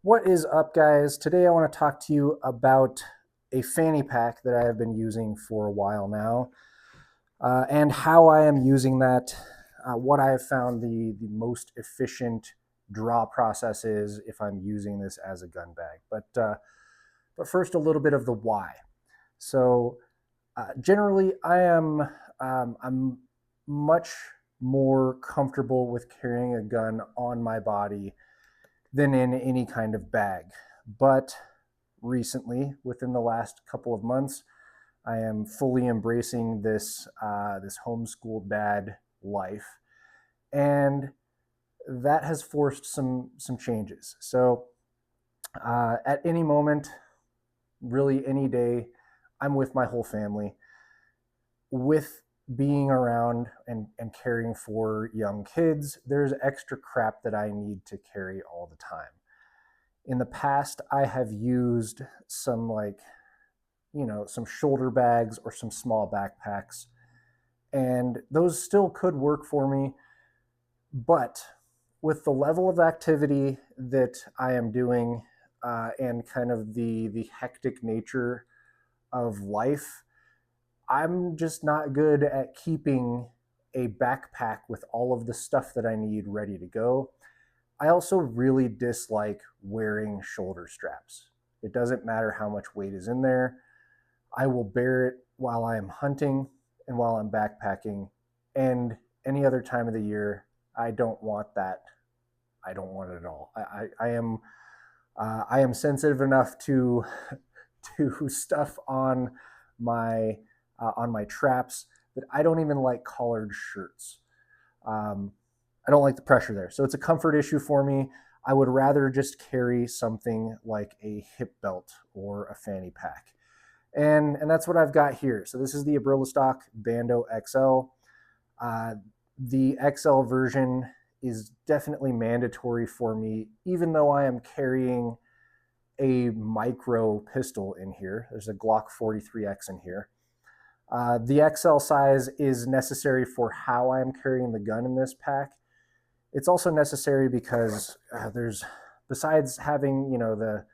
What is up, guys? Today I want to talk to you about a fanny pack that I have been using for a while now, and how I am using that, what I have found the most efficient draw process is if I'm using this as a gun bag. But first, a little bit of the why. So, generally, I'm much more comfortable with carrying a gun on my body than in any kind of bag. But recently, within the last couple of months, I am fully embracing this homeschooled dad life, and that has forced some changes. So at any moment, really any day, I'm with my whole family. With being around and caring for young kids, there's extra crap that I need to carry all the time. In the past, I have used some some shoulder bags or some small backpacks, and those still could work for me. But with the level of activity that I am doing, and kind of the hectic nature of life, I'm just not good at keeping a backpack with all of the stuff that I need ready to go. I also really dislike wearing shoulder straps. It doesn't matter how much weight is in there. I will bear it while I am hunting and while I'm backpacking, and any other time of the year. I don't want that. I don't want it at all. I am sensitive enough to to stuff on my traps that I don't even like collared shirts. Um, I don't like the pressure there. So it's a comfort issue for me. I would rather just carry something like a hip belt or a fanny pack. And that's what I've got here. So this is the Eberlestock Bando XL. Uh, the XL version is definitely mandatory for me, even though I am carrying a micro pistol in here. There's a Glock 43X in here. The XL size is necessary for how I'm carrying the gun in this pack. It's also necessary because there's, besides having the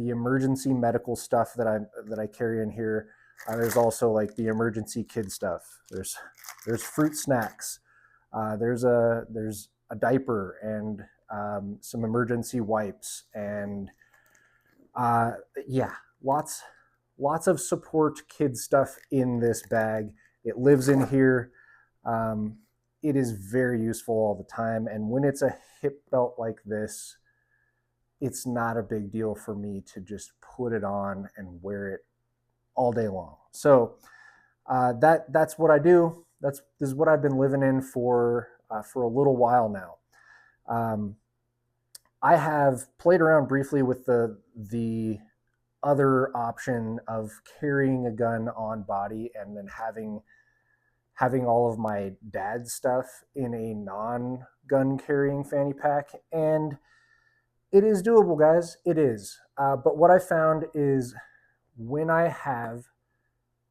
emergency medical stuff that I carry in here. There's also like the emergency kid stuff. There's fruit snacks. There's a diaper and some emergency wipes and yeah, lots of support kid stuff in this bag. It lives in here. Um, it is very useful all the time. And when it's a hip belt like this, it's not a big deal for me to just put it on and wear it all day long. So that's what I do. This is what I've been living in for a little while now. Um, I have played around briefly with the other option of carrying a gun on body and then having all of my dad's stuff in a non gun carrying fanny pack, and it is doable, guys. It is. But what I found is when I have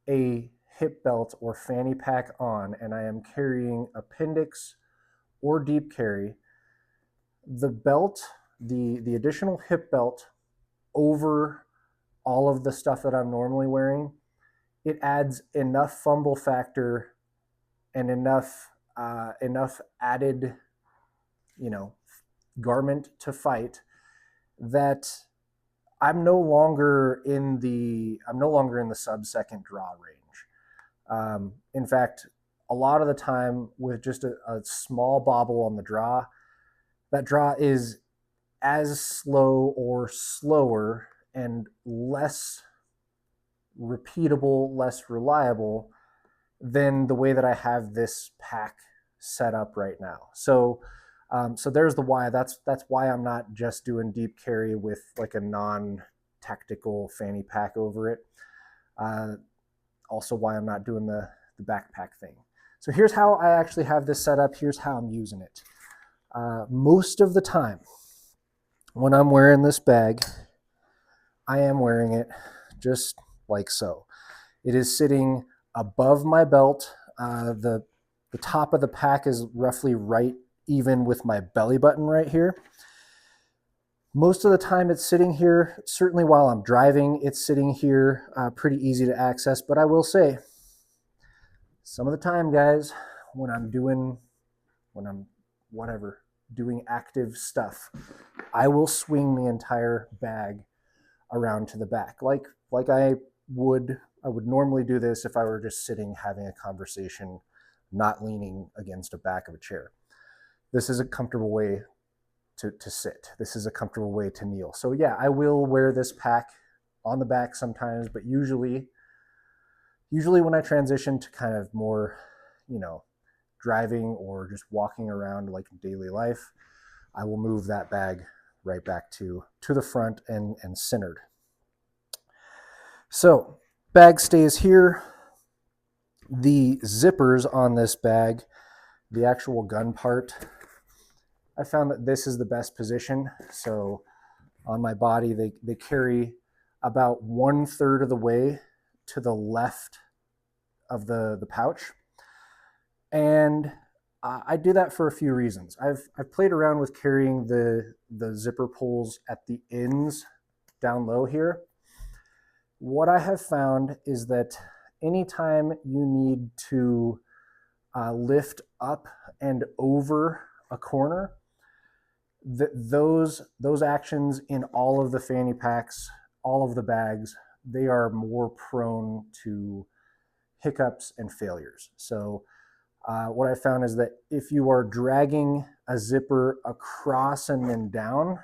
a hip belt or fanny pack on and I am carrying appendix or deep carry, the belt, the additional hip belt over all of the stuff that I'm normally wearing, it adds enough fumble factor and enough added, you know, garment to fight that I'm no longer in the sub-second draw range. In fact, a lot of the time with just a small bobble on the draw, that draw is as slow or slower and less repeatable, less reliable than the way that I have this pack set up right now. So there's the why. That's why I'm not just doing deep carry with like a non-tactical fanny pack over it. Uh, Also, why I'm not doing the backpack thing. So here's how I actually have this set up. Here's how I'm using it. Most of the time, when I'm wearing this bag, I am wearing it just like so. It is sitting above my belt. The top of the pack is roughly right even with my belly button right here. Most of the time it's sitting here. Certainly while I'm driving, it's sitting here, pretty easy to access. But I will say, some of the time, guys, when I'm whatever, doing active stuff, I will swing the entire bag around to the back. Like I would normally do this if I were just sitting having a conversation, not leaning against the back of a chair. This is a comfortable way to sit. This is a comfortable way to kneel. So yeah, I will wear this pack on the back sometimes, but usually when I transition to kind of more, driving or just walking around like daily life, I will move that bag right back to the front and centered. So bag stays here. The zippers on this bag, the actual gun part, I found that this is the best position. So on my body, they carry about 1/3 of the way to the left of the pouch. And I do that for a few reasons. I've played around with carrying the zipper pulls at the ends down low here. What I have found is that anytime you need to lift up and over a corner, those actions in all of the fanny packs, all of the bags, they are more prone to hiccups and failures. So what I found is that if you are dragging a zipper across and then down,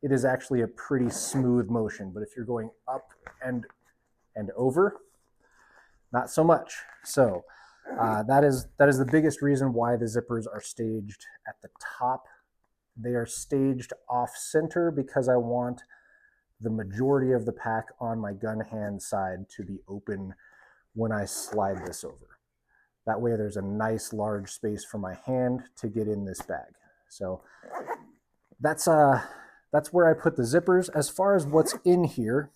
it is actually a pretty smooth motion. But if you're going up and over, not so much. So that is the biggest reason why the zippers are staged at the top. They are staged off center because I want the majority of the pack on my gun hand side to be open when I slide this over. That way there's a nice large space for my hand to get in this bag. So that's where I put the zippers. As far as what's in here,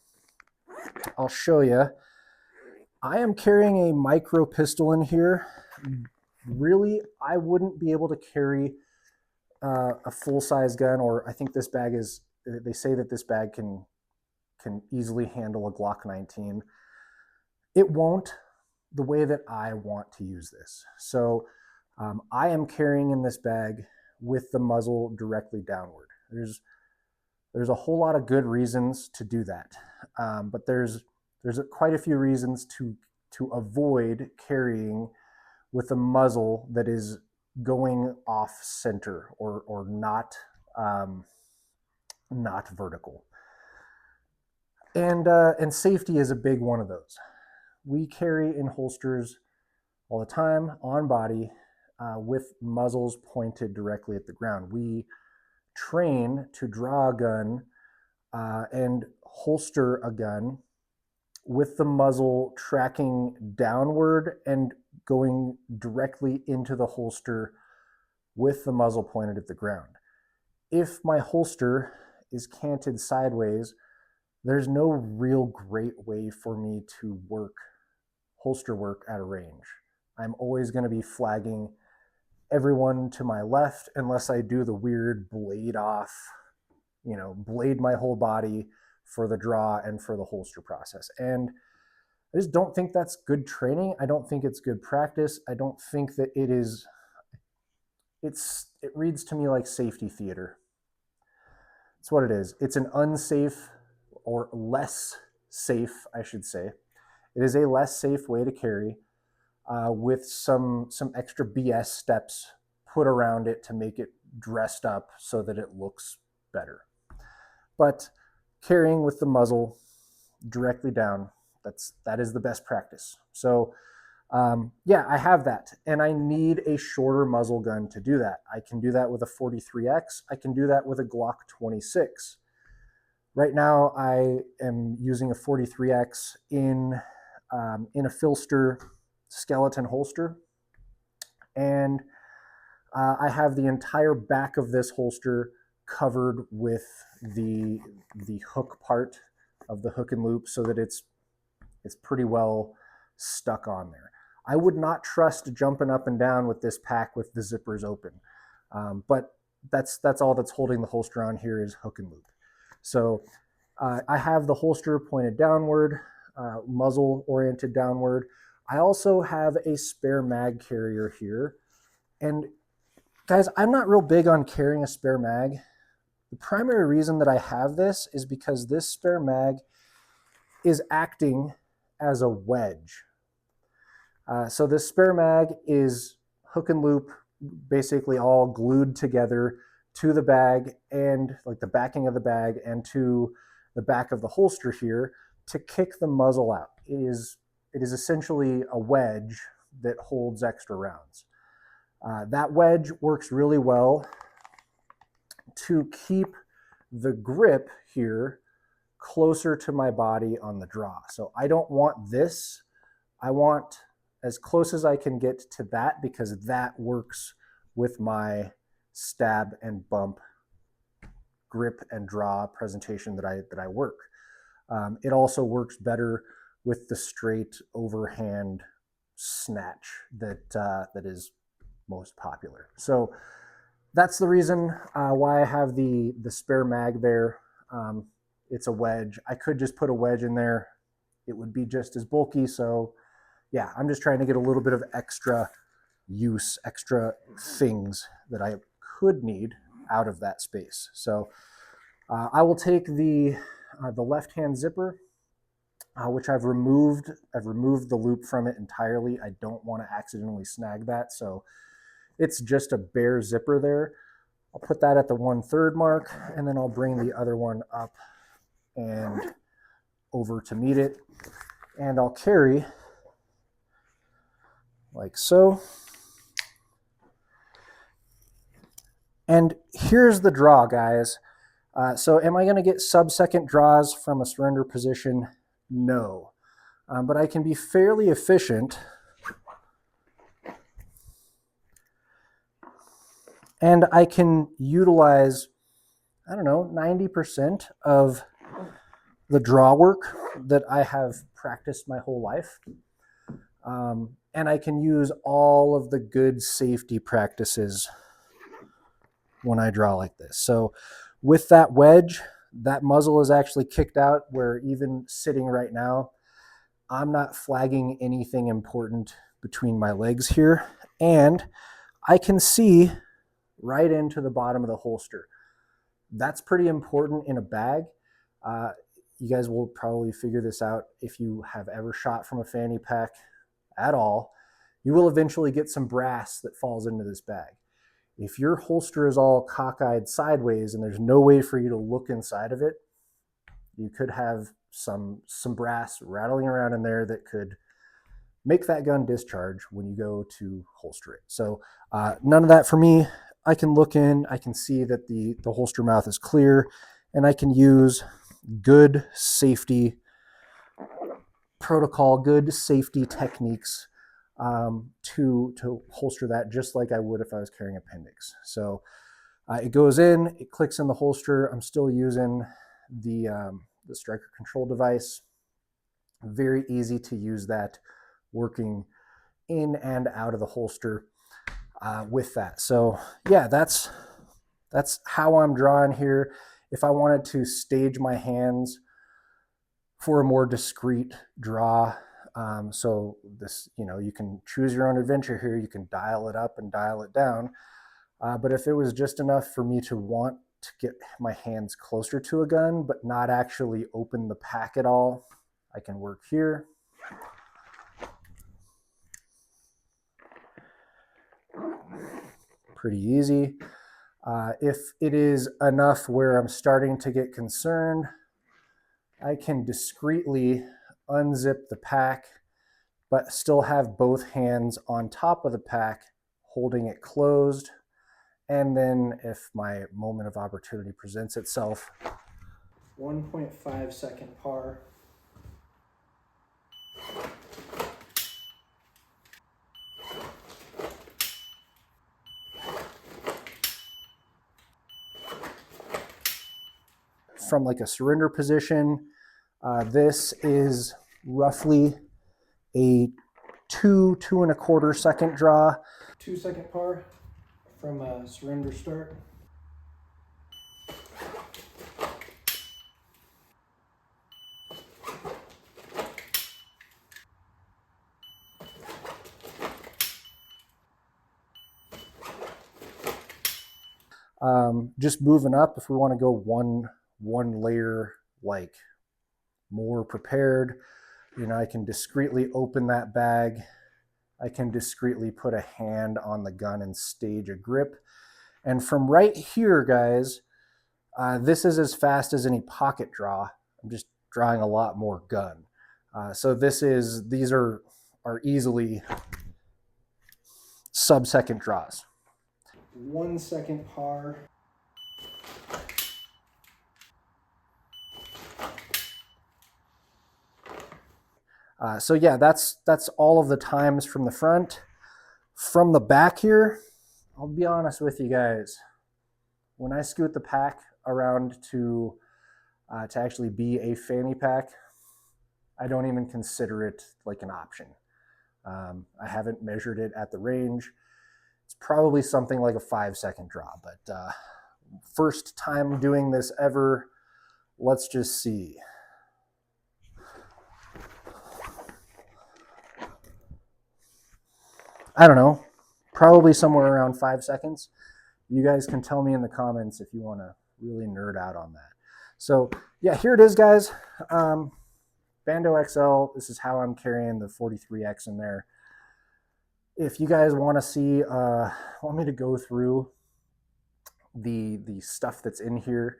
I'll show you. I am carrying a micro pistol in here. Really, I wouldn't be able to carry a full-size gun, or I think this bag is, they say that this bag can easily handle a Glock 19. It won't the way that I want to use this. So I am carrying in this bag with the muzzle directly downward. There's a whole lot of good reasons to do that, but there's quite a few reasons to avoid carrying with a muzzle that is going off center or not vertical. And safety is a big one of those. We carry in holsters all the time on body with muzzles pointed directly at the ground. We train to draw a gun and holster a gun with the muzzle tracking downward and going directly into the holster with the muzzle pointed at the ground. If my holster is canted sideways, there's no real great way for me to work holster work at a range. I'm always going to be flagging everyone to my left unless I do the weird blade off, blade my whole body for the draw and for the holster process. And I just don't think that's good training. I don't think it's good practice. I don't think that it reads to me like safety theater. It's what it is. It's an unsafe, or less safe, I should say. It is a less safe way to carry with some extra BS steps put around it to make it dressed up so that it looks better. But carrying with the muzzle directly down, that is the best practice. So yeah, I have that, and I need a shorter muzzle gun to do that. I can do that with a 43X. I can do that with a Glock 26. Right now, I am using a 43X in a Filster skeleton holster, and I have the entire back of this holster covered with the hook part of the hook and loop, so that it's pretty well stuck on there. I would not trust jumping up and down with this pack with the zippers open, but that's all that's holding the holster on here is hook and loop. So I have the holster pointed downward, muzzle oriented downward. I also have a spare mag carrier here. And guys, I'm not real big on carrying a spare mag. The primary reason that I have this is because this spare mag is acting as a wedge. So this spare mag is hook and loop, basically all glued together to the bag and like the backing of the bag and to the back of the holster here to kick the muzzle out. It is essentially a wedge that holds extra rounds. That wedge works really well to keep the grip here closer to my body on the draw. So I don't want this. I want as close as I can get to that because that works with my stab and bump grip and draw presentation that I work. It also works better with the straight overhand snatch that is most popular. So that's the reason why I have the spare mag there. It's a wedge. I could just put a wedge in there. It would be just as bulky. So yeah, I'm just trying to get a little bit of extra use, extra things that I could need out of that space. So I will take the left-hand zipper, which I've removed. I've removed the loop from it entirely. I don't want to accidentally snag that. So it's just a bare zipper there. I'll put that at the 1/3 mark, and then I'll bring the other one up and over to meet it. And I'll carry like so. And here's the draw, guys. So am I going to get sub-second draws from a surrender position? No. But I can be fairly efficient. And I can utilize, I don't know, 90% of the draw work that I have practiced my whole life. And I can use all of the good safety practices when I draw like this. So with that wedge, that muzzle is actually kicked out where even sitting right now, I'm not flagging anything important between my legs here. And I can see right into the bottom of the holster. That's pretty important in a bag. You guys will probably figure this out if you have ever shot from a fanny pack at all. You will eventually get some brass that falls into this bag. If your holster is all cockeyed sideways and there's no way for you to look inside of it, you could have some brass rattling around in there that could make that gun discharge when you go to holster it. So none of that for me. I can look in, I can see that the holster mouth is clear, and I can use good safety protocol, good safety techniques to holster that just like I would if I was carrying appendix. So it goes in, it clicks in the holster. I'm still using the striker control device. Very easy to use that, working in and out of the holster with that. So yeah, that's how I'm drawing here. If I wanted to stage my hands for a more discreet draw, so this, you can choose your own adventure here. You can dial it up and dial it down. But if it was just enough for me to want to get my hands closer to a gun, but not actually open the pack at all, I can work here. Pretty easy. If it is enough where I'm starting to get concerned, I can discreetly unzip the pack, but still have both hands on top of the pack, holding it closed. And then if my moment of opportunity presents itself, 1.5 second par. From like a surrender position, this is roughly a 2.25 second draw. 2 second par from a surrender start. Just moving up, if we want to go one layer like more prepared, you know, I can discreetly open that bag. I can discreetly put a hand on the gun and stage a grip. And from right here, guys, this is as fast as any pocket draw. I'm just drawing a lot more gun. So these are easily sub-second draws. 1 second par. So yeah, that's all of the times from the front. From the back here, I'll be honest with you guys. When I scoot the pack around to actually be a fanny pack, I don't even consider it like an option. I haven't measured it at the range. It's probably something like a 5-second draw, but first time doing this ever. Let's just see. I don't know, probably somewhere around 5 seconds. You guys can tell me in the comments if you want to really nerd out on that. So yeah, here it is, guys. Bando XL. This is how I'm carrying the 43X in there. If you guys want to see, want me to go through the stuff that's in here,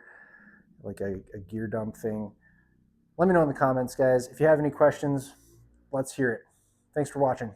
like a gear dump thing, let me know in the comments, guys. If you have any questions, let's hear it. Thanks for watching.